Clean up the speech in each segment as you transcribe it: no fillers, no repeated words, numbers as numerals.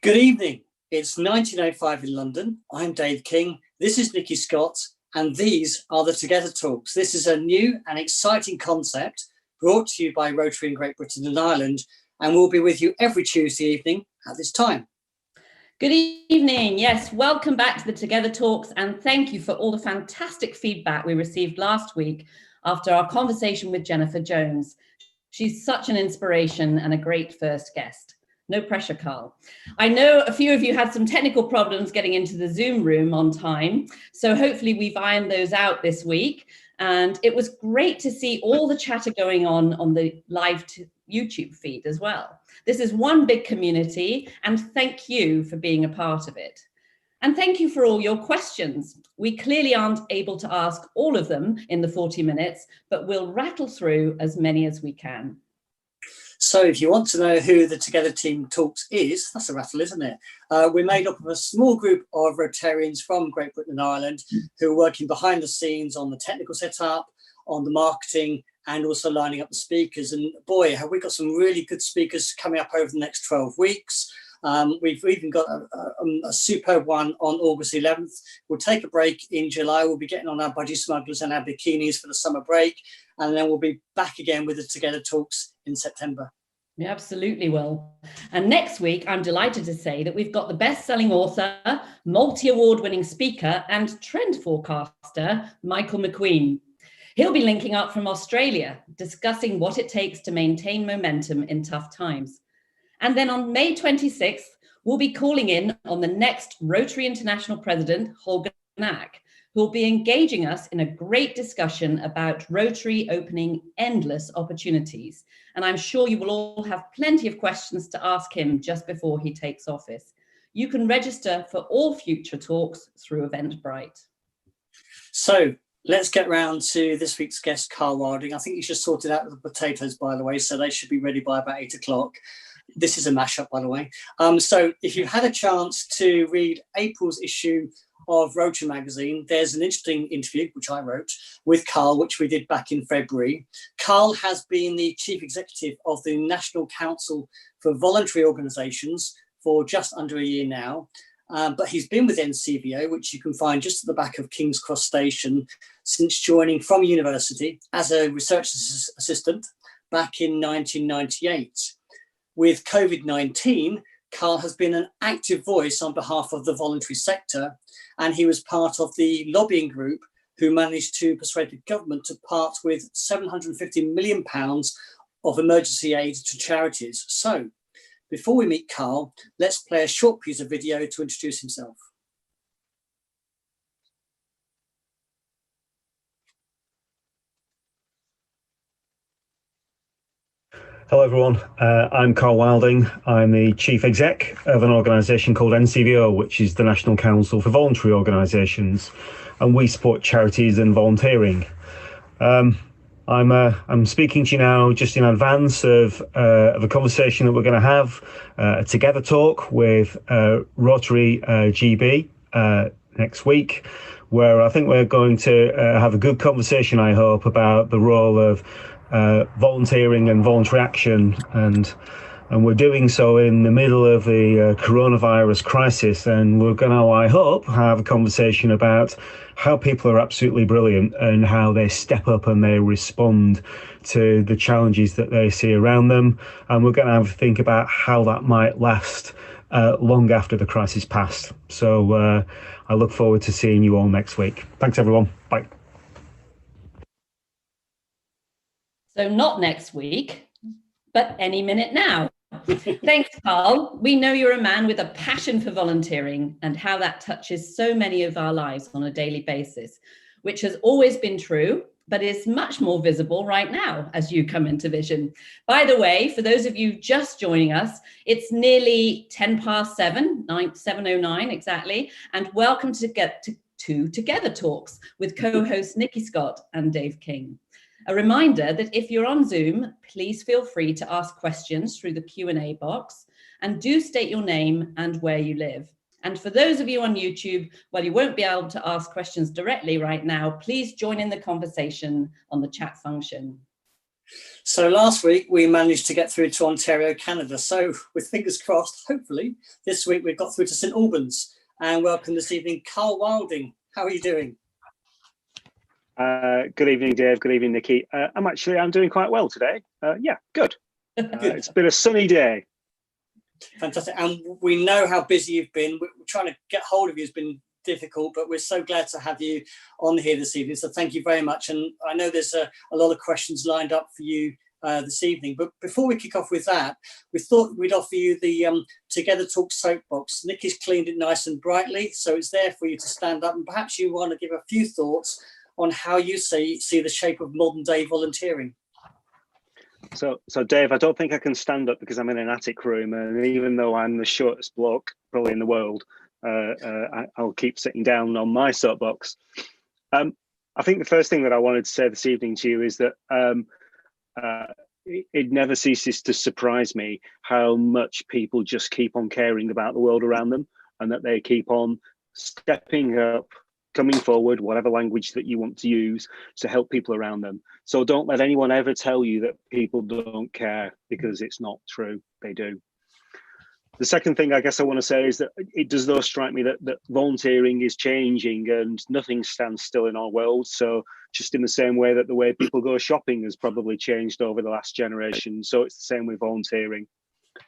Good evening. It's 19:05 in London. I'm Dave King. This is Nikki Scott, and these are the Together Talks. This is a new and exciting concept brought to you by Rotary in Great Britain and Ireland, and we'll be with you every Tuesday evening at this time. Good evening. Yes, welcome back to the Together Talks, and thank you for all the fantastic feedback we received last week after our conversation with Jennifer Jones. She's such an inspiration and a great first guest. No pressure, Karl. I know a few of you had some technical problems getting into the Zoom room on time, so hopefully we've ironed those out this week. And it was great to see all the chatter going on the live YouTube feed as well. This is one big community, and thank you for being a part of it. And thank you for all your questions. We clearly aren't able to ask all of them in the 40 minutes, but we'll rattle through as many as we can. So if you want to know who the Together Team Talks is, that's a rattle, isn't it? We're made up of a small group of Rotarians from Great Britain and Ireland who are working behind the scenes on the technical setup, on the marketing, and also lining up the speakers. And boy, have we got some really good speakers coming up over the next 12 weeks. We've even got a superb one on August 11th. We'll take a break in July. We'll be getting on our budgie smugglers and our bikinis for the summer break. And then we'll be back again with the Together Talks in September. We absolutely will. And next week, I'm delighted to say that we've got the best-selling author, multi-award-winning speaker, and trend forecaster, Michael McQueen. He'll be linking up from Australia, discussing what it takes to maintain momentum in tough times. And then on May 26th, we'll be calling in on the next Rotary International President, Holger Knack, who will be engaging us in a great discussion about Rotary opening endless opportunities. And I'm sure you will all have plenty of questions to ask him just before he takes office. You can register for all future talks through Eventbrite. So let's get round to this week's guest, Karl Wilding. I think you just sorted out the potatoes, by the way, so they should be ready by about 8 o'clock. This is a mashup, by the way. So if you've had a chance to read April's issue of Rotary magazine, there's an interesting interview, which I wrote, with Karl, which we did back in February. Karl has been the chief executive of the National Council for Voluntary Organisations for just under a year now. But he's been with NCVO, which you can find just at the back of King's Cross Station, since joining from university as a research assistant back in 1998. With COVID-19, Karl has been an active voice on behalf of the voluntary sector, and he was part of the lobbying group who managed to persuade the government to part with £750 million of emergency aid to charities. So, before we meet Karl, let's play a short piece of video to introduce himself. Hello everyone, I'm Karl Wilding. I'm the Chief Exec of an organisation called NCVO, which is the National Council for Voluntary Organisations, and we support charities and volunteering. I'm speaking to you now just in advance of a conversation that we're going to have, a Together Talk with Rotary GB next week, where I think we're going to have a good conversation, I hope, about the role of volunteering and voluntary action, and we're doing so in the middle of the coronavirus crisis, and we're going to, I hope, have a conversation about how people are absolutely brilliant and how they step up and they respond to the challenges that they see around them, and we're going to have a think about how that might last long after the crisis passed. So I look forward to seeing you all next week. Thanks everyone. Bye. So not next week, but any minute now. Thanks, Karl. We know you're a man with a passion for volunteering and how that touches so many of our lives on a daily basis, which has always been true, but is much more visible right now as you come into vision. By the way, for those of you just joining us, it's nearly 7:10, 7:09 exactly, and welcome to Together Talks with co-hosts Nikki Scott and Dave King. A reminder that if you're on Zoom, please feel free to ask questions through the Q&A box, and do state your name and where you live. And for those of you on YouTube, while you won't be able to ask questions directly right now, please join in the conversation on the chat function. So last week we managed to get through to Ontario, Canada. So with fingers crossed, hopefully this week we've got through to St Albans. And welcome this evening, Karl Wilding. How are you doing? Good evening, Dave. Good evening, Nikki. I'm doing quite well today. Yeah, good. It's been a sunny day. Fantastic. And we know how busy you've been. We're trying to get hold of you has been difficult, but we're so glad to have you on here this evening. So thank you very much. And I know there's a lot of questions lined up for you this evening. But before we kick off with that, we thought we'd offer you the Together Talks soapbox. Nikki's cleaned it nice and brightly, so it's there for you to stand up. And perhaps you want to give a few thoughts on how you see the shape of modern day volunteering. So Dave, I don't think I can stand up because I'm in an attic room, and even though I'm the shortest bloke probably in the world, I'll keep sitting down on my soapbox. I think the first thing that I wanted to say this evening to you is that it never ceases to surprise me how much people just keep on caring about the world around them, and that they keep on stepping up, coming forward, whatever language that you want to use, to help people around them. So don't let anyone ever tell you that people don't care, because it's not true. They do. The second thing I guess I want to say is that it does though strike me that volunteering is changing, and nothing stands still in our world. So just in the same way that the way people go shopping has probably changed over the last generation, so it's the same with volunteering.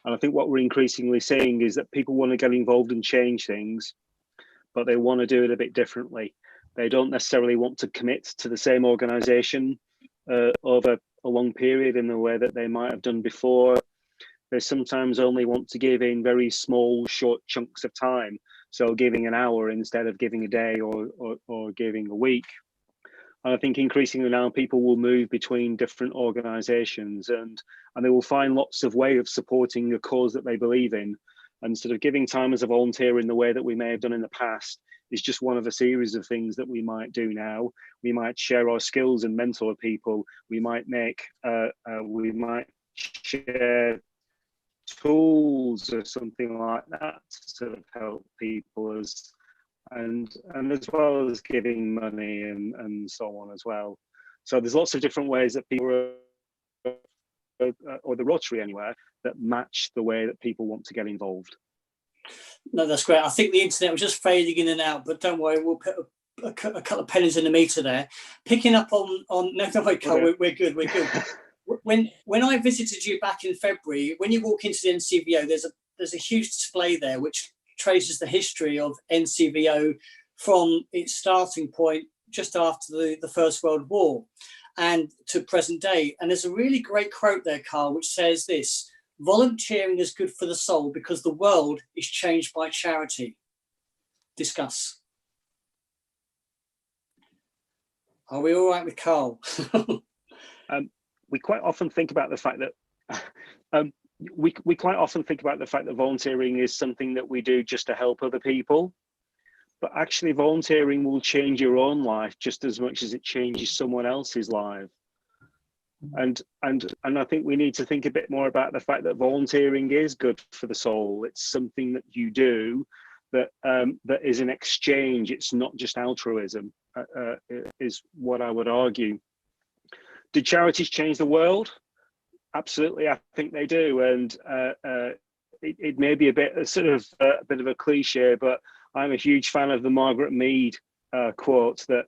And I think what we're increasingly seeing is that people want to get involved and change things, but they want to do it a bit differently. They don't necessarily want to commit to the same organisation over a long period in the way that they might have done before. They sometimes only want to give in very small, short chunks of time. So giving an hour instead of giving a day or giving a week. And I think increasingly now people will move between different organisations, and they will find lots of ways of supporting a cause that they believe in. And sort of giving time as a volunteer in the way that we may have done in the past is just one of a series of things that we might do now. We might share our skills and mentor people. We might share tools or something like that to sort of help people, and as well as giving money and so on as well. So there's lots of different ways that people or the Rotary anywhere that match the way that people want to get involved. No, that's great. I think the internet was just fading in and out, but don't worry, we'll put a couple of pennies in the meter there. Picking up on no, Karl, we're good. When I visited you back in February, when you walk into the NCVO, there's a huge display there which traces the history of NCVO from its starting point just after the First World War and to present day. And there's a really great quote there, Karl, which says this: volunteering is good for the soul because the world is changed by charity. Discuss. Are we all right with Karl? We quite often think about the fact that we quite often think about the fact that volunteering is something that we do just to help other people. But actually volunteering will change your own life just as much as it changes someone else's life. And I think we need to think a bit more about the fact that volunteering is good for the soul. It's something that you do that is an exchange. It's not just altruism, is what I would argue. Do charities change the world? Absolutely, I think they do. And it may be a bit of a cliche, but I'm a huge fan of the Margaret Mead quote that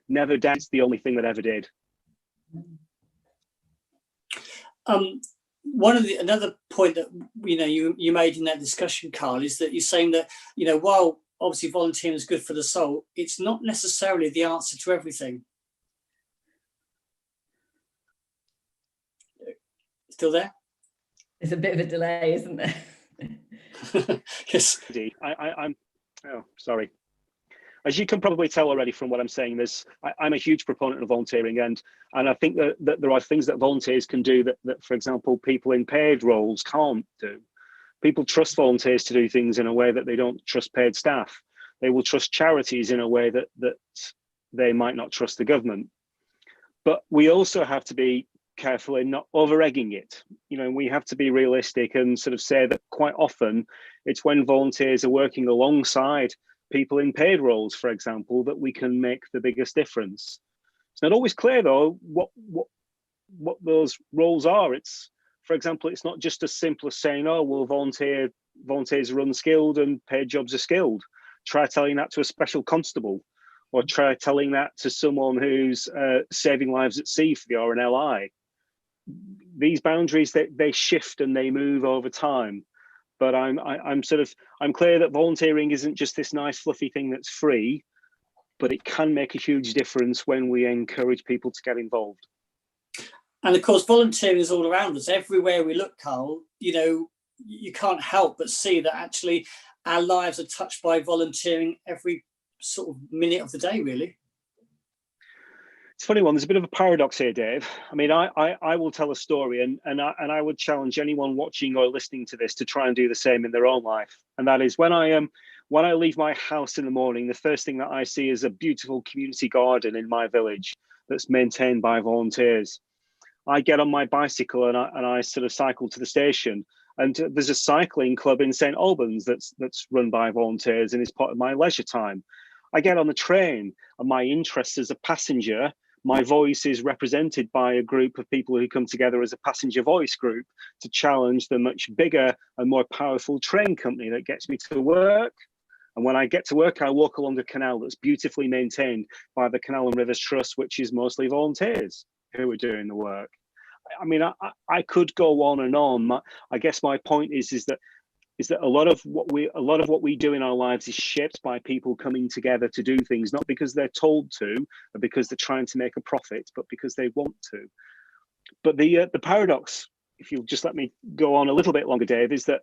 never doubt's the only thing that ever did. Another point that you made in that discussion, Karl, is that you're saying that while obviously volunteering is good for the soul, it's not necessarily the answer to everything. Still there? There's a bit of a delay, isn't there? Yes. I'm sorry. As you can probably tell already from what I'm saying, I'm a huge proponent of volunteering, and I think that there are things that volunteers can do that, for example, people in paid roles can't do. People trust volunteers to do things in a way that they don't trust paid staff. They will trust charities in a way that they might not trust the government. But we also have to be careful in not over-egging it. We have to be realistic and sort of say that quite often it's when volunteers are working alongside people in paid roles, for example, that we can make the biggest difference. It's not always clear though what what those roles are. It's, for example, it's not just as simple as saying, oh, well, volunteers are unskilled and paid jobs are skilled. Try telling that to a special constable, or try telling that to someone who's saving lives at sea for the RNLI. These boundaries, they shift and they move over time. But I'm clear that volunteering isn't just this nice fluffy thing that's free, but it can make a huge difference when we encourage people to get involved. And of course, volunteering is all around us. Everywhere we look, Karl, you know, you can't help but see that actually our lives are touched by volunteering every sort of minute of the day, really. It's a funny one. There's a bit of a paradox here, Dave. I mean, I will tell a story, and I would challenge anyone watching or listening to this to try and do the same in their own life. And that is, when I leave my house in the morning, the first thing that I see is a beautiful community garden in my village that's maintained by volunteers. I get on my bicycle and I sort of cycle to the station, and there's a cycling club in St Albans that's run by volunteers and is part of my leisure time. I get on the train, and my interest as a passenger, my voice is represented by a group of people who come together as a passenger voice group to challenge the much bigger and more powerful train company that gets me to work. And when I get to work, I walk along a canal that's beautifully maintained by the Canal and Rivers Trust, which is mostly volunteers who are doing the work. I mean, I could go on and on. I guess my point is that a lot of what we do in our lives is shaped by people coming together to do things, not because they're told to, or because they're trying to make a profit, but because they want to. But the paradox, if you'll just let me go on a little bit longer, Dave, is that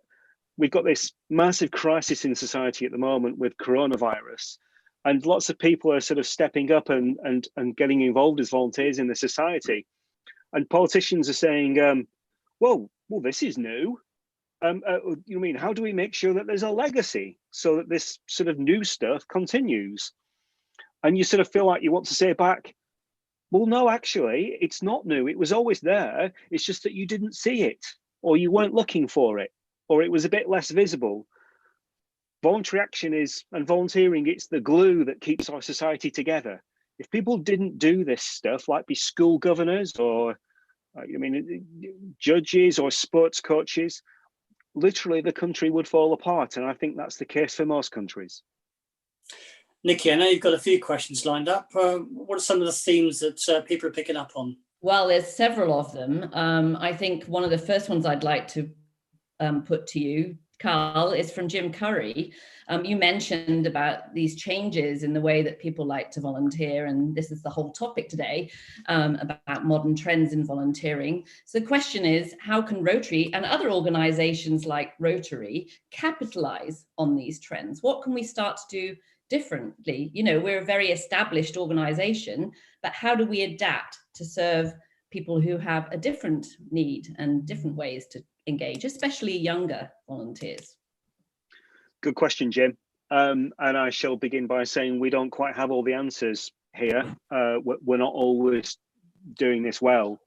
we've got this massive crisis in society at the moment with coronavirus, and lots of people are sort of stepping up and getting involved as volunteers in the society. And politicians are saying, well, this is new. You mean, how do we make sure that there's a legacy so that this sort of new stuff continues? And you sort of feel like you want to say back, well, no, actually, it's not new. It was always there. It's just that you didn't see it, or you weren't looking for it, or it was a bit less visible. Voluntary action and volunteering, it's the glue that keeps our society together. If people didn't do this stuff, like be school governors or judges or sports coaches, literally the country would fall apart. And I think that's the case for most countries. Nikki, I know you've got a few questions lined up. What are some of the themes that people are picking up on? Well, there's several of them. I think one of the first ones I'd like to put to you, Karl, is from Jim Curry. You mentioned about these changes in the way that people like to volunteer, and this is the whole topic today, about modern trends in volunteering. So the question is, how can Rotary and other organizations like Rotary capitalize on these trends? What can we start to do differently? You know, we're a very established organization, but how do we adapt to serve people who have a different need and different ways to engage, especially younger volunteers? Good question, Jim. And I shall begin by saying we don't quite have all the answers here. We're not always doing this well.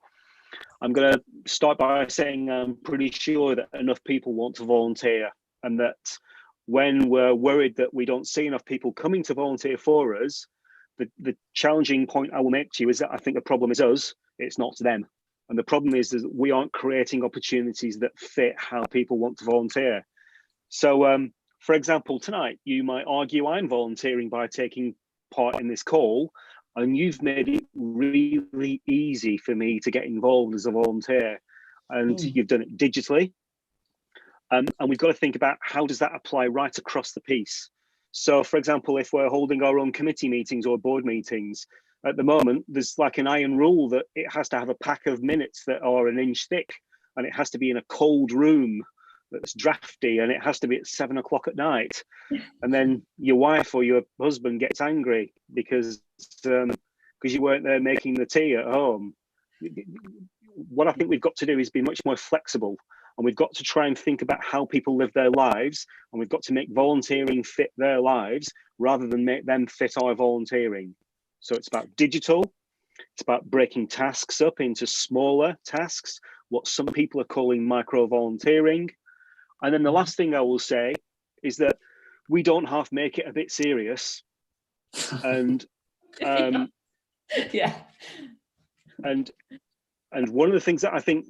I'm going to start by saying I'm pretty sure that enough people want to volunteer, and that when we're worried that we don't see enough people coming to volunteer for us, the challenging point I will make to you is that I think the problem is us, it's not them. And the problem is that we aren't creating opportunities that fit how people want to volunteer. So, for example, tonight, you might argue I'm volunteering by taking part in this call, and you've made it really easy for me to get involved as a volunteer. And you've done it digitally. And we've got to think about how does that apply right across the piece. So, for example, if we're holding our own committee meetings or board meetings, at the moment, there's like an iron rule that it has to have a pack of minutes that are an inch thick, and it has to be in a cold room that's drafty, and it has to be at 7 o'clock at night. And then your wife or your husband gets angry because you weren't there making the tea at home. What I think we've got to do is be much more flexible, and we've got to try and think about how people live their lives, and we've got to make volunteering fit their lives rather than make them fit our volunteering. So it's about digital, it's about breaking tasks up into smaller tasks, what some people are calling micro-volunteering. And then the last thing I will say is that we don't half make it a bit serious. And yeah. And And one of the things that I think,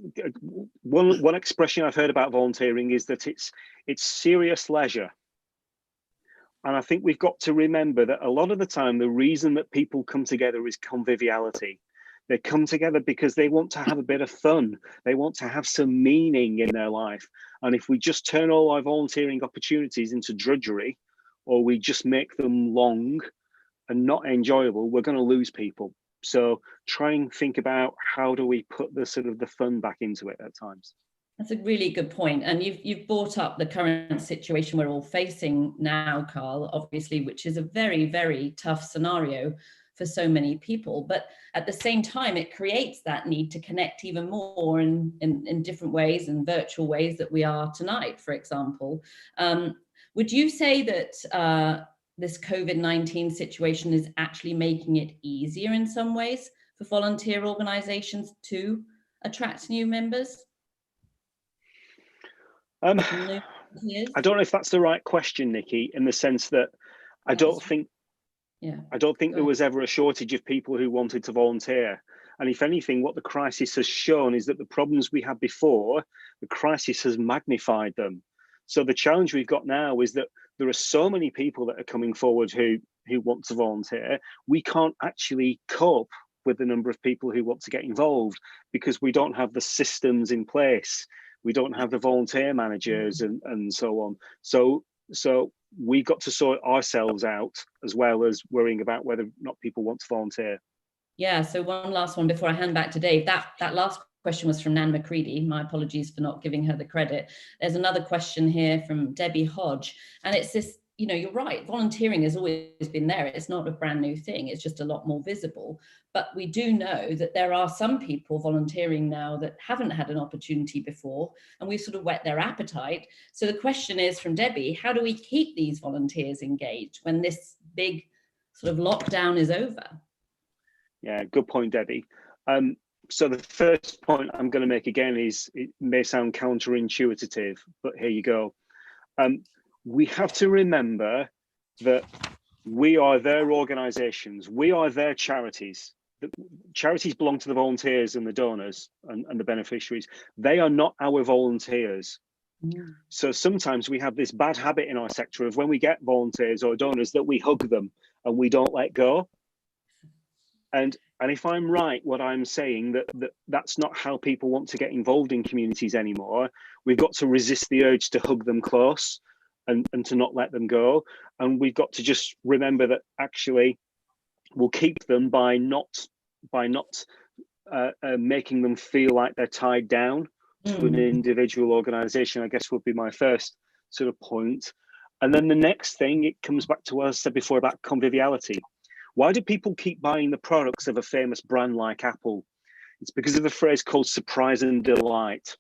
one expression I've heard about volunteering is that it's serious leisure. And I think we've got to remember that a lot of the time, the reason that people come together is conviviality. They come together because they want to have a bit of fun. They want to have some meaning in their life. And if we just turn all our volunteering opportunities into drudgery, or we just make them long and not enjoyable, we're going to lose people. So try and think about how do we put the sort of the fun back into it at times. That's a really good point. And you've brought up the current situation we're all facing now, Karl, obviously, which is a very, very tough scenario for so many people. But at the same time, it creates that need to connect even more in different ways and virtual ways that we are tonight, for example. Would you say that this COVID-19 situation is actually making it easier in some ways for volunteer organizations to attract new members? I don't know if that's the right question, Nikki, in the sense that I don't think there was ever a shortage of people who wanted to volunteer. And if anything, what the crisis has shown is that the problems we had before, the crisis has magnified them. So the challenge we've got now is that there are so many people that are coming forward who want to volunteer. We can't actually cope with the number of people who want to get involved because we don't have the systems in place. We don't have the volunteer managers and so on. So we got to sort ourselves out as well as worrying about whether or not people want to volunteer. Yeah, so one last one before I hand back to Dave. That last question was from Nan McCready. My apologies for not giving her the credit. There's another question here from Debbie Hodge. And it's this, you're right, volunteering has always been there. It's not a brand new thing. It's just a lot more visible. But we do know that there are some people volunteering now that haven't had an opportunity before, and we've sort of whet their appetite. So the question is from Debbie, how do we keep these volunteers engaged when this big sort of lockdown is over? Yeah, good point, Debbie. So the first point I'm going to make again is, it may sound counterintuitive, but here you go. We have to remember that we are their organizations. We are their charities. The charities belong to the volunteers and the donors and the beneficiaries. They are not our volunteers. Mm. So sometimes we have this bad habit in our sector of when we get volunteers or donors that we hug them and we don't let go. And if I'm right, what I'm saying that's not how people want to get involved in communities anymore. We've got to resist the urge to hug them close and to not let them go. And we've got to just remember that actually we'll keep them by not making them feel like they're tied down to an individual organization, I guess would be my first sort of point. And then the next thing, it comes back to what I said before about conviviality. Why do people keep buying the products of a famous brand like Apple? It's because of a phrase called surprise and delight.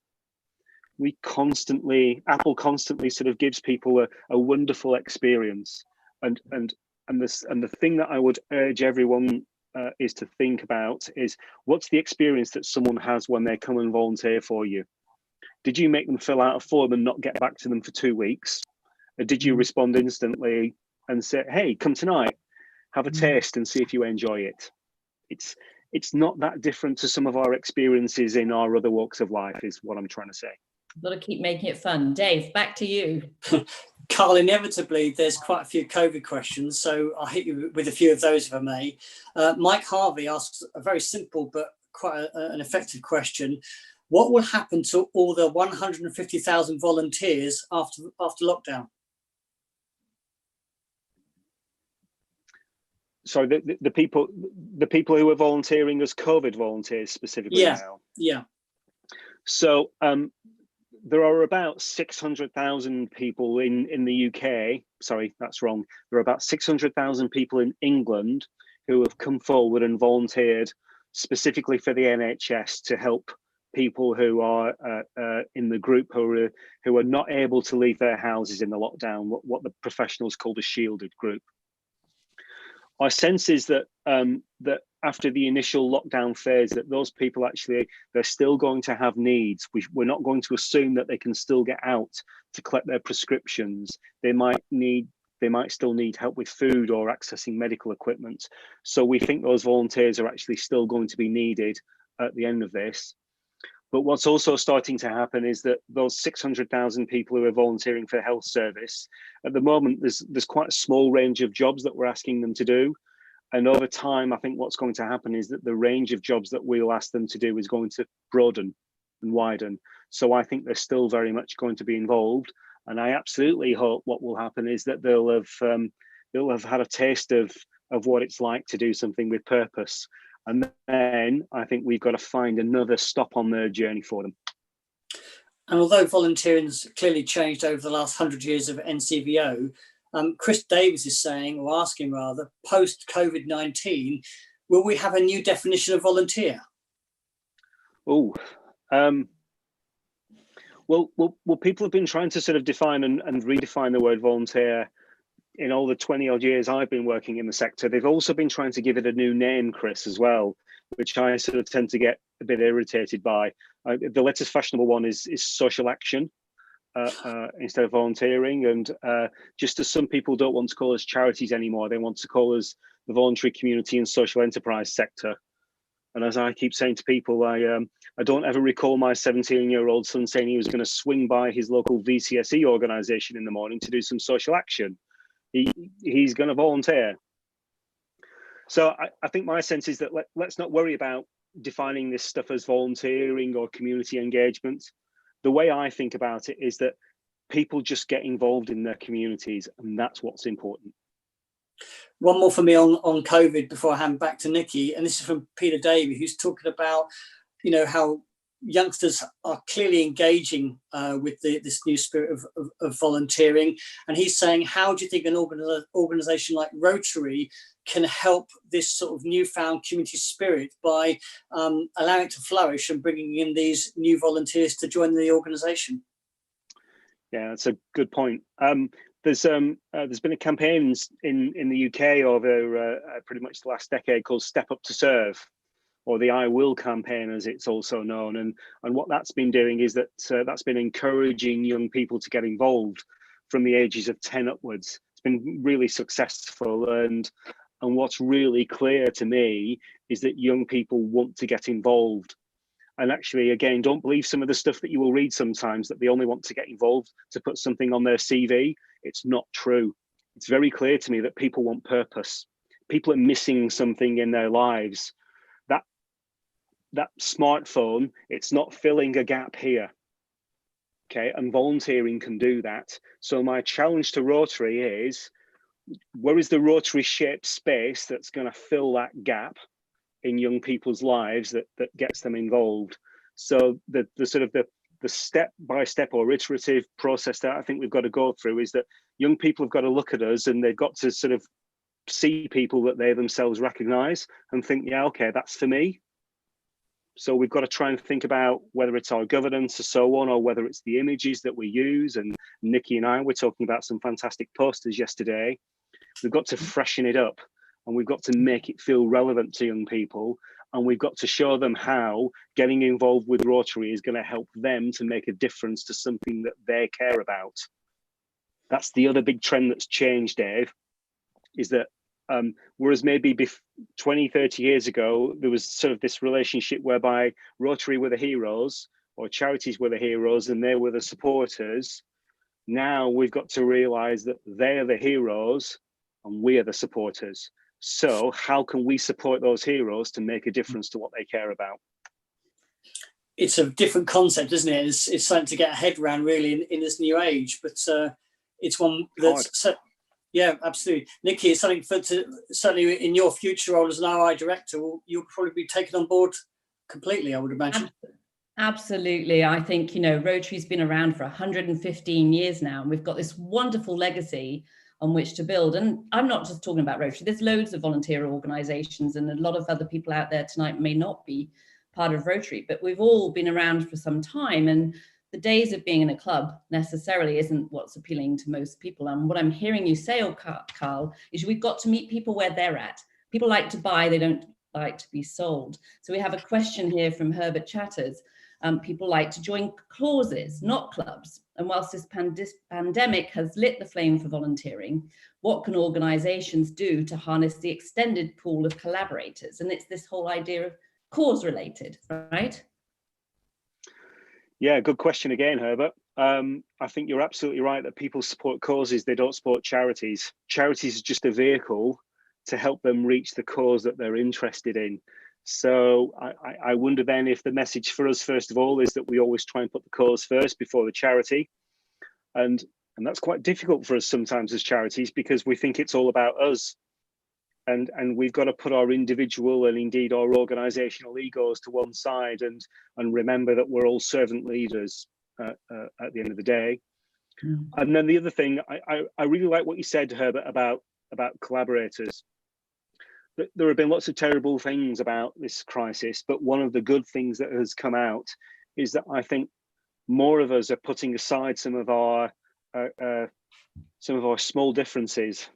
Apple constantly sort of gives people a wonderful experience. And the thing that I would urge everyone is to think about is, what's the experience that someone has when they come and volunteer for you? Did you make them fill out a form and not get back to them for 2 weeks? Or did you respond instantly and say, hey, come tonight, have a taste and see if you enjoy it? It's not that different to some of our experiences in our other walks of life, is what I'm trying to say. Got to keep making it fun. Dave, back to you. Karl, inevitably, there's quite a few COVID questions, so I'll hit you with a few of those if I may. Mike Harvey asks a very simple but quite an effective question. What will happen to all the 150,000 volunteers after lockdown? Sorry, the people who are volunteering as COVID volunteers specifically now? Yeah. So there are about 600,000 people in the UK. Sorry, that's wrong. There are about 600,000 people in England who have come forward and volunteered specifically for the NHS to help people who are in the group who are not able to leave their houses in the lockdown, what the professionals call the shielded group. Our sense is that that after the initial lockdown phase, that those people they're still going to have needs. We're not going to assume that they can still get out to collect their prescriptions. They might still need help with food or accessing medical equipment. So we think those volunteers are actually still going to be needed at the end of this. But what's also starting to happen is that those 600,000 people who are volunteering for health service, at the moment, there's quite a small range of jobs that we're asking them to do. And over time, I think what's going to happen is that the range of jobs that we'll ask them to do is going to broaden and widen. So I think they're still very much going to be involved. And I absolutely hope what will happen is that they'll have had a taste of what it's like to do something with purpose. And then I think we've got to find another stop on their journey for them. And although volunteering's clearly changed over the last 100 years of NCVO, Chris Davis is saying, or asking rather, post-COVID-19, will we have a new definition of volunteer? Oh, well, people have been trying to sort of define and redefine the word volunteer in all the 20 odd years I've been working in the sector. They've also been trying to give it a new name, Chris, as well, which I sort of tend to get a bit irritated by. The latest fashionable one is social action instead of volunteering. And just as some people don't want to call us charities anymore, they want to call us the voluntary community and social enterprise sector. And as I keep saying to people, I don't ever recall my 17-year-old son saying he was going to swing by his local VCSE organisation in the morning to do some social action. He's going to volunteer. So I think my sense is that let's not worry about defining this stuff as volunteering or community engagement. The way I think about it is that people just get involved in their communities, and that's what's important. One more for me on COVID before I hand back to Nikki, and this is from Peter Davey, who's talking about, how youngsters are clearly engaging with this new spirit of volunteering. And he's saying, how do you think an organisation like Rotary can help this sort of newfound community spirit by allowing it to flourish and bringing in these new volunteers to join the organisation? Yeah, that's a good point. There's been a campaign in the UK over pretty much the last decade called Step Up to Serve, or the I Will campaign, as it's also known. And what that's been doing is that's been encouraging young people to get involved from the ages of 10 upwards. It's been really successful. And what's really clear to me is that young people want to get involved. And actually, again, don't believe some of the stuff that you will read sometimes that they only want to get involved to put something on their CV. It's not true. It's very clear to me that people want purpose. People are missing something in their lives. That smartphone, it's not filling a gap here. Okay, and volunteering can do that. So my challenge to Rotary is, where is the Rotary shaped space that's going to fill that gap in young people's lives that gets them involved? So the sort of the step-by-step or iterative process that I think we've got to go through is that young people have got to look at us and they've got to sort of see people that they themselves recognize and think, yeah, okay, that's for me. So we've got to try and think about whether it's our governance or so on, or whether it's the images that we use. And Nikki and I were talking about some fantastic posters yesterday. We've got to freshen it up, and we've got to make it feel relevant to young people. And we've got to show them how getting involved with Rotary is going to help them to make a difference to something that they care about. That's the other big trend that's changed, Dave, is that whereas maybe 20, 30 years ago, there was sort of this relationship whereby Rotary were the heroes or charities were the heroes and they were the supporters. Now we've got to realize that they're the heroes and we are the supporters. So how can we support those heroes to make a difference to what they care about? It's a different concept, isn't it? It's something to get a head around really in this new age, but it's one that's... Yeah, absolutely. Nikki, it's something certainly in your future role as an RI director, you'll probably be taken on board completely, I would imagine. Absolutely. I think, Rotary's been around for 115 years now, and we've got this wonderful legacy on which to build. And I'm not just talking about Rotary. There's loads of volunteer organisations, and a lot of other people out there tonight may not be part of Rotary, but we've all been around for some time. And the days of being in a club necessarily isn't what's appealing to most people. And what I'm hearing you say, Karl, is we've got to meet people where they're at. People like to buy, they don't like to be sold. So we have a question here from Herbert Chatters. People like to join causes, not clubs. And whilst this pandemic has lit the flame for volunteering, what can organisations do to harness the extended pool of collaborators? And it's this whole idea of cause related, right? Yeah, good question again, Herbert. I think you're absolutely right that people support causes, they don't support charities. Charities is just a vehicle to help them reach the cause that they're interested in. So I wonder then if the message for us, first of all, is that we always try and put the cause first before the charity. And that's quite difficult for us sometimes as charities, because we think it's all about us. And we've got to put our individual and indeed our organizational egos to one side and remember that we're all servant leaders at the end of the day. Mm. And then the other thing, I really like what you said, Herbert, about collaborators. There have been lots of terrible things about this crisis, but one of the good things that has come out is that I think more of us are putting aside some of our small differences,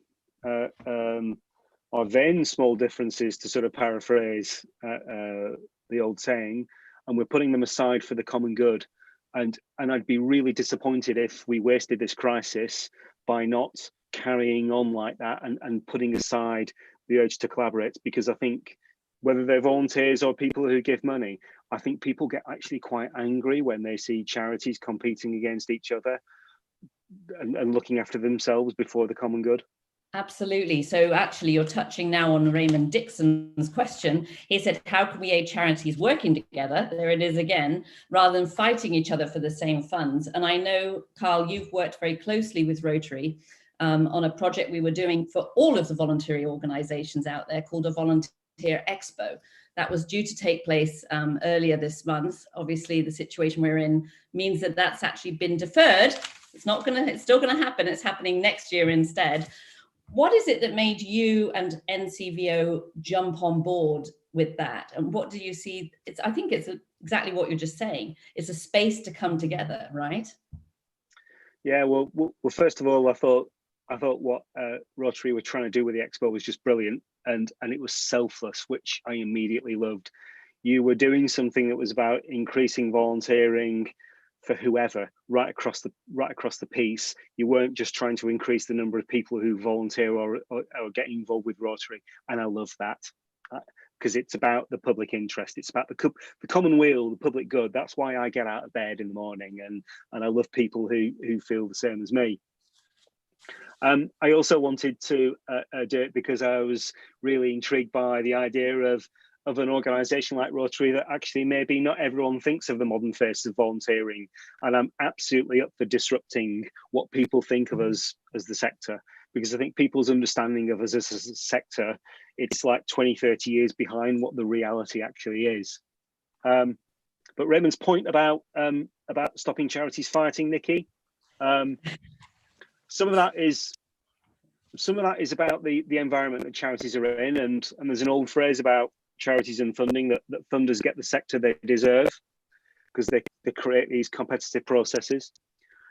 or then small differences, to sort of paraphrase the old saying, and we're putting them aside for the common good. And I'd be really disappointed if we wasted this crisis by not carrying on like that and putting aside the urge to collaborate, because I think whether they're volunteers or people who give money, I think people get actually quite angry when they see charities competing against each other and looking after themselves before the common good. Absolutely. So actually, you're touching now on Raymond Dixon's question. He said, how can we aid charities working together? There it is again, rather than fighting each other for the same funds. And I know, Karl, you've worked very closely with Rotary on a project we were doing for all of the voluntary organizations out there called a Volunteer Expo. That was due to take place earlier this month. Obviously, the situation we're in means that that's actually been deferred. It's still gonna happen. It's happening next year instead. What is it that made you and NCVO jump on board with that? And what do you see? I think it's exactly what you're just saying. It's a space to come together, right? Yeah, well, first of all, I thought what Rotary were trying to do with the expo was just brilliant, and it was selfless, which I immediately loved. You were doing something that was about increasing volunteering for whoever, right across the piece. You weren't just trying to increase the number of people who volunteer or get involved with Rotary, and I love that, because it's about the public interest. It's about the common weal, the public good. That's why I get out of bed in the morning, and I love people who feel the same as me. I also wanted to do it because I was really intrigued by the idea of an organisation like Rotary that actually maybe not everyone thinks of the modern face of volunteering. And I'm absolutely up for disrupting what people think of us as the sector, because I think people's understanding of us as a sector, it's like 20, 30 years behind what the reality actually is. But Raymond's point about stopping charities fighting, Nikki, some of that is about the environment that charities are in, and there's an old phrase about charities and funding that funders get the sector they deserve because they create these competitive processes.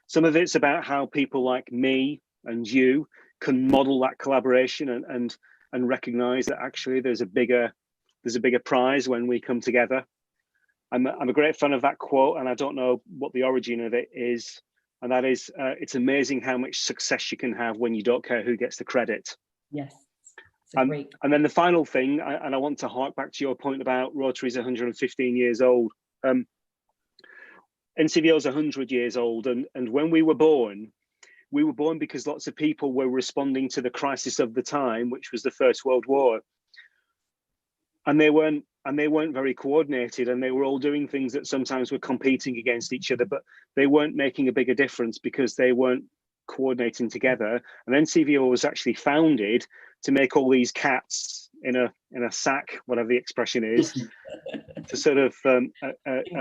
Some of it's about how people like me and you can model that collaboration and recognize that actually there's a bigger prize when we come together. I'm a great fan of that quote, and I don't know what the origin of it is. And that is, it's amazing how much success you can have when you don't care who gets the credit. Yes. And then the final thing, and I want to hark back to your point about Rotary's 115 years old. NCVO is 100 years old, and when we were born because lots of people were responding to the crisis of the time, which was the First World War. And they weren't very coordinated, and they were all doing things that sometimes were competing against each other, but they weren't making a bigger difference because they weren't coordinating together. And NCVO was actually founded to make all these cats in a sack, whatever the expression is, to sort of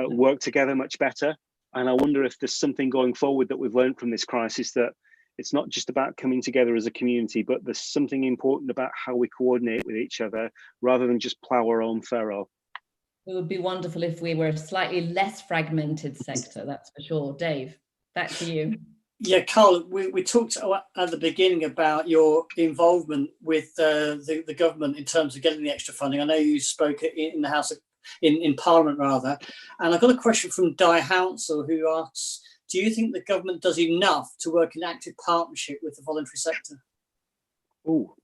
work together much better. And I wonder if there's something going forward that we've learned from this crisis, that it's not just about coming together as a community, but there's something important about how we coordinate with each other rather than just plough our own furrow. It would be wonderful if we were a slightly less fragmented sector, that's for sure. Dave, back to you. Yeah, Karl, we talked at the beginning about your involvement with the government in terms of getting the extra funding. I know you spoke in the House, in Parliament rather, and I've got a question from Di Hounsell, who asks, do you think the government does enough to work in active partnership with the voluntary sector? Oh,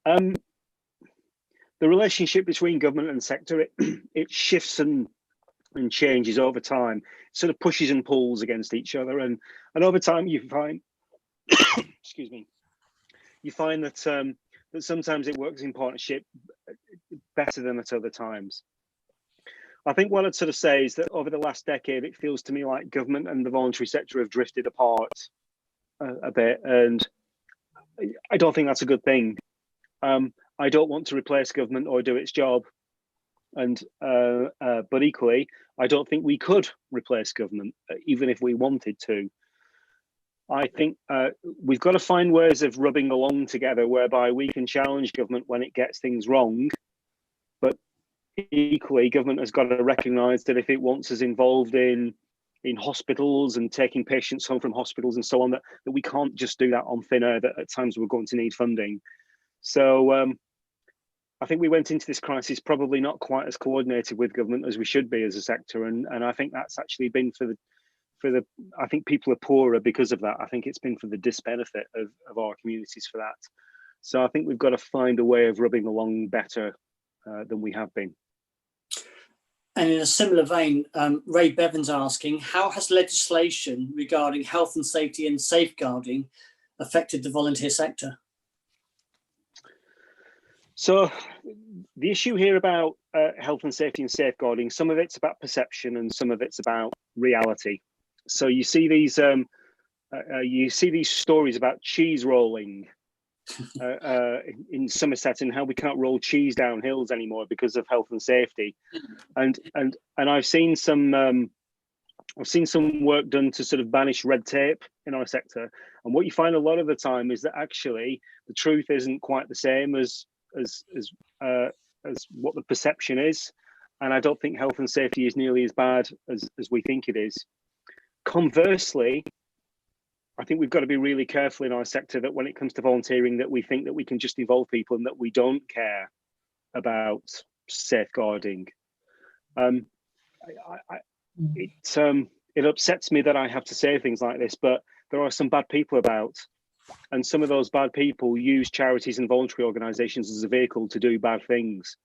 the relationship between government and sector, it shifts and and changes over time, sort of pushes and pulls against each other, and over time you find, excuse me, you find that that sometimes it works in partnership better than at other times. I think what I'd sort of say is that over the last decade, it feels to me like government and the voluntary sector have drifted apart a bit, and I don't think that's a good thing. I don't want to replace government or do its job, and but equally, I don't think we could replace government, even if we wanted to. I think we've got to find ways of rubbing along together whereby we can challenge government when it gets things wrong, but equally, government has got to recognise that if it wants us involved in hospitals and taking patients home from hospitals and so on, that we can't just do that on thin air, that at times we're going to need funding. So I think we went into this crisis probably not quite as coordinated with government as we should be as a sector, and I think that's actually been for the I think people are poorer because of that. I think it's been for the disbenefit of our communities for that. So I think we've got to find a way of rubbing along better than we have been. And in a similar vein, Ray Bevan's asking, how has legislation regarding health and safety and safeguarding affected the volunteer sector? So the issue here about health and safety and safeguarding, some of it's about perception and some of it's about reality. So you see these stories about cheese rolling in Somerset and how we can't roll cheese down hills anymore because of health and safety, and I've seen some work done to sort of banish red tape in our sector, and what you find a lot of the time is that actually the truth isn't quite the same as what the perception is, and I don't think health and safety is nearly as bad as we think it is. Conversely, I think we've got to be really careful in our sector that when it comes to volunteering, that we think that we can just involve people and that we don't care about safeguarding. It upsets me that I have to say things like this, but there are some bad people about, and some of those bad people use charities and voluntary organisations as a vehicle to do bad things.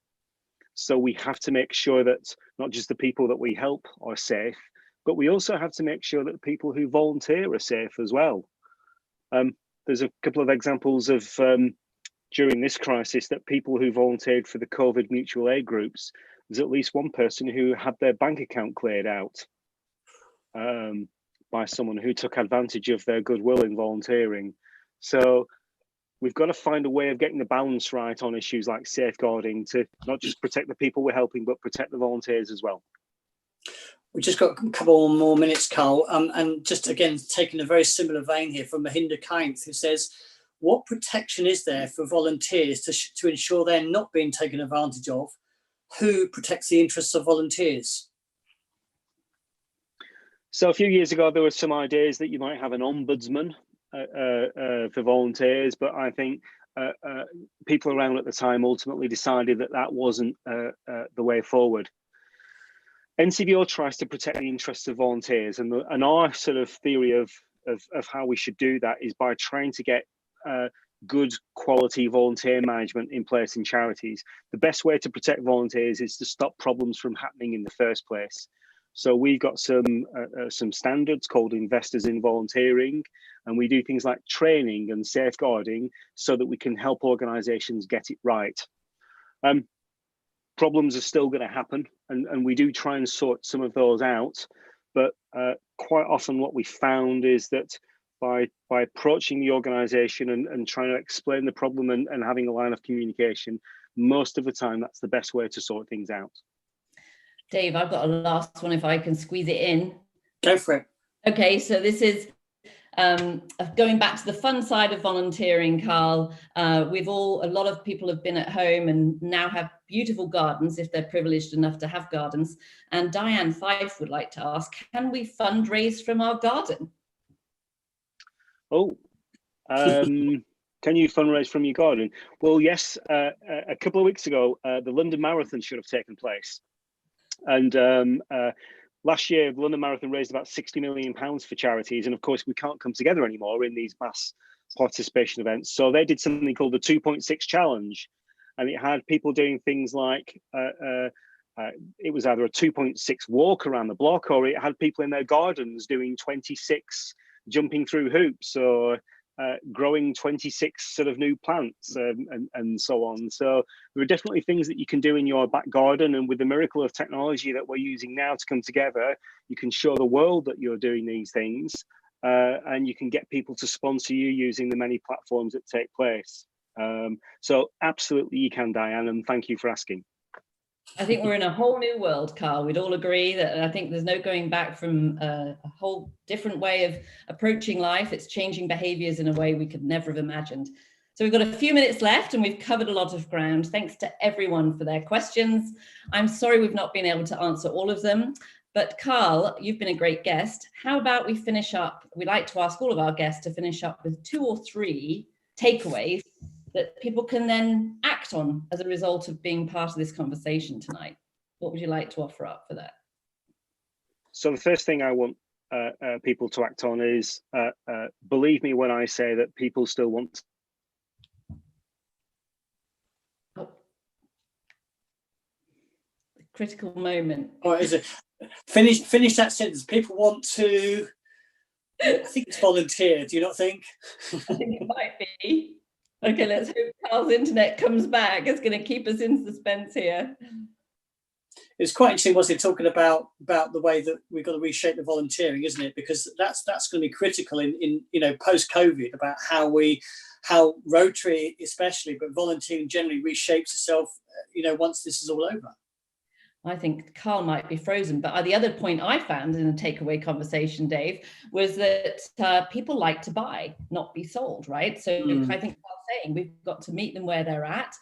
So we have to make sure that not just the people that we help are safe, but we also have to make sure that the people who volunteer are safe as well. There's a couple of examples of during this crisis that people who volunteered for the COVID mutual aid groups, there's at least one person who had their bank account cleared out by someone who took advantage of their goodwill in volunteering. So we've got to find a way of getting the balance right on issues like safeguarding to not just protect the people we're helping, but protect the volunteers as well. We've just got a couple more minutes, Karl, and just again, taking a very similar vein here from Mahinda Kainth, who says, what protection is there for volunteers to ensure they're not being taken advantage of? Who protects the interests of volunteers? So a few years ago, there were some ideas that you might have an ombudsman for volunteers, but I think people around at the time ultimately decided that that wasn't the way forward. NCVO tries to protect the interests of volunteers, and our sort of theory of how we should do that is by trying to get good quality volunteer management in place in charities. The best way to protect volunteers is to stop problems from happening in the first place. So we've got some standards called Investors in Volunteering, and we do things like training and safeguarding so that we can help organisations get it right. Problems are still going to happen, and we do try and sort some of those out, but quite often what we found is that by approaching the organisation and trying to explain the problem and having a line of communication, most of the time that's the best way to sort things out. Dave, I've got a last one if I can squeeze it in. Go for it. Okay, so this is going back to the fun side of volunteering, Karl. A lot of people have been at home and now have beautiful gardens if they're privileged enough to have gardens. And Diane Fife would like to ask, can we fundraise from our garden? Oh, can you fundraise from your garden? Well, yes, a couple of weeks ago, the London Marathon should have taken place. And last year, the London Marathon raised about £60 million for charities. And of course, we can't come together anymore in these mass participation events. So they did something called the 2.6 Challenge. And it had people doing things like it was either a 2.6 walk around the block, or it had people in their gardens doing 26 jumping through hoops, or growing 26 sort of new plants, and so on. So there are definitely things that you can do in your back garden, and with the miracle of technology that we're using now to come together, you can show the world that you're doing these things, and you can get people to sponsor you using the many platforms that take place. So absolutely you can, Diane, and thank you for asking. I think we're in a whole new world, Karl. We'd all agree that. I think there's no going back from a whole different way of approaching life. It's changing behaviors in a way we could never have imagined. So we've got a few minutes left and we've covered a lot of ground. Thanks to everyone for their questions. I'm sorry we've not been able to answer all of them, but Karl, you've been a great guest. How about we finish up? We like to ask all of our guests to finish up with 2 or 3 takeaways that people can then act on as a result of being part of this conversation tonight. What would you like to offer up for that? So the first thing I want people to act on is, believe me when I say that people still want. The critical moment. Or is it finish that sentence? People want to, I think it's volunteer, do you not think? I think it might be. Okay, let's hope Karl's internet comes back. It's going to keep us in suspense here. It's quite interesting, wasn't it, talking about the way that we've got to reshape the volunteering, isn't it? Because that's going to be critical in post-COVID, about how Rotary especially, but volunteering generally reshapes itself, once this is all over. I think Karl might be frozen, but the other point I found in a takeaway conversation, Dave, was that people like to buy, not be sold, right? So I think Karl's saying we've got to meet them where they're at.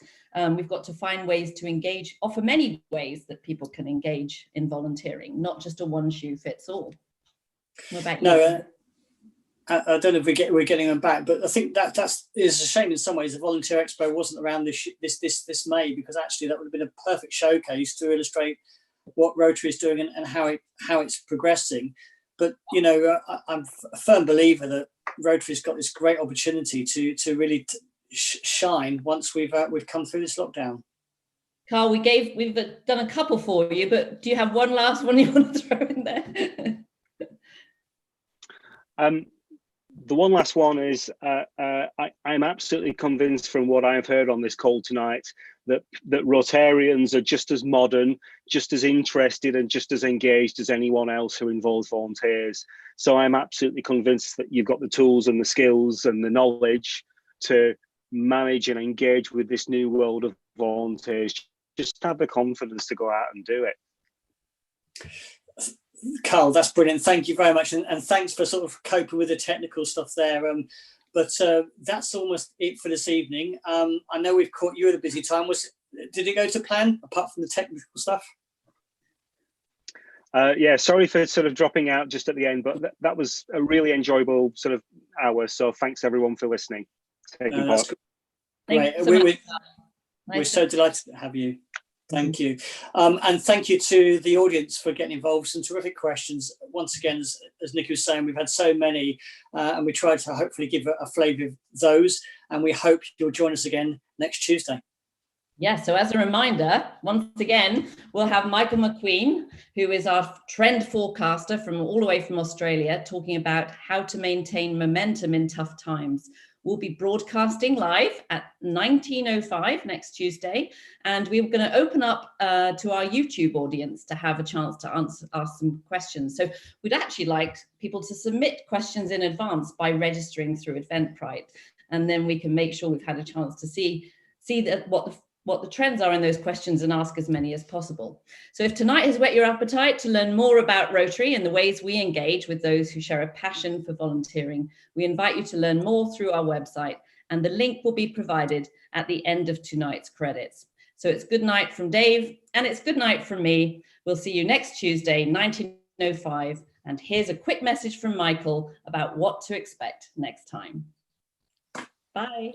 We've got to find ways to engage, offer many ways that people can engage in volunteering, not just a one shoe fits all. What about you? No, I don't know if we're getting them back, but I think that is a shame in some ways. The Volunteer Expo wasn't around this May, because actually that would have been a perfect showcase to illustrate what Rotary is doing and how it's progressing. But I'm a firm believer that Rotary's got this great opportunity to really shine once we've come through this lockdown. Karl, we've done a couple for you, but do you have one last one you want to throw in there? The one last one is I'm absolutely convinced from what I've heard on this call tonight that Rotarians are just as modern, just as interested and just as engaged as anyone else who involves volunteers. So I'm absolutely convinced that you've got the tools and the skills and the knowledge to manage and engage with this new world of volunteers. Just have the confidence to go out and do it. Karl, that's brilliant. Thank you very much, and thanks for sort of coping with the technical stuff there. But that's almost it for this evening. I know we've caught you at a busy time. Did it go to plan apart from the technical stuff? Yeah, sorry for sort of dropping out just at the end, but that was a really enjoyable sort of hour. So thanks everyone for listening. Taking part. Great. We're so delighted to have you. Thank you. And thank you to the audience for getting involved. Some terrific questions. Once again, as Nick was saying, we've had so many, and we tried to hopefully give a flavour of those. And we hope you'll join us again next Tuesday. Yeah, so as a reminder, once again, we'll have Michael McQueen, who is our trend forecaster from all the way from Australia, talking about how to maintain momentum in tough times. We'll be broadcasting live at 19:05 next Tuesday, and we're going to open up to our YouTube audience to have a chance to ask some questions. So we'd actually like people to submit questions in advance by registering through Eventbrite, and then we can make sure we've had a chance to see that what the trends are in those questions and ask as many as possible. So if tonight has whet your appetite to learn more about Rotary and the ways we engage with those who share a passion for volunteering, we invite you to learn more through our website, and the link will be provided at the end of tonight's credits. So it's good night from Dave, and it's good night from me. We'll see you next Tuesday, 19:05. And here's a quick message from Michael about what to expect next time. Bye.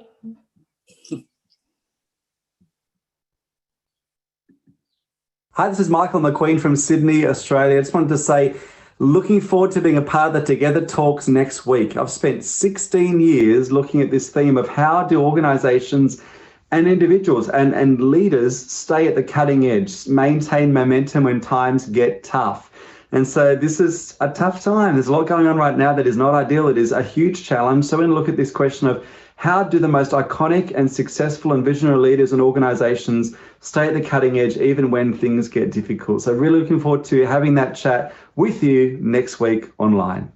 Hi, this is Michael McQueen from Sydney, Australia. I just wanted to say, looking forward to being a part of the Together Talks next week. I've spent 16 years looking at this theme of how do organisations and individuals and leaders stay at the cutting edge, maintain momentum when times get tough. And so this is a tough time. There's a lot going on right now that is not ideal. It is a huge challenge. So we're going to look at this question of how do the most iconic and successful and visionary leaders and organizations stay at the cutting edge even when things get difficult. So really looking forward to having that chat with you next week online.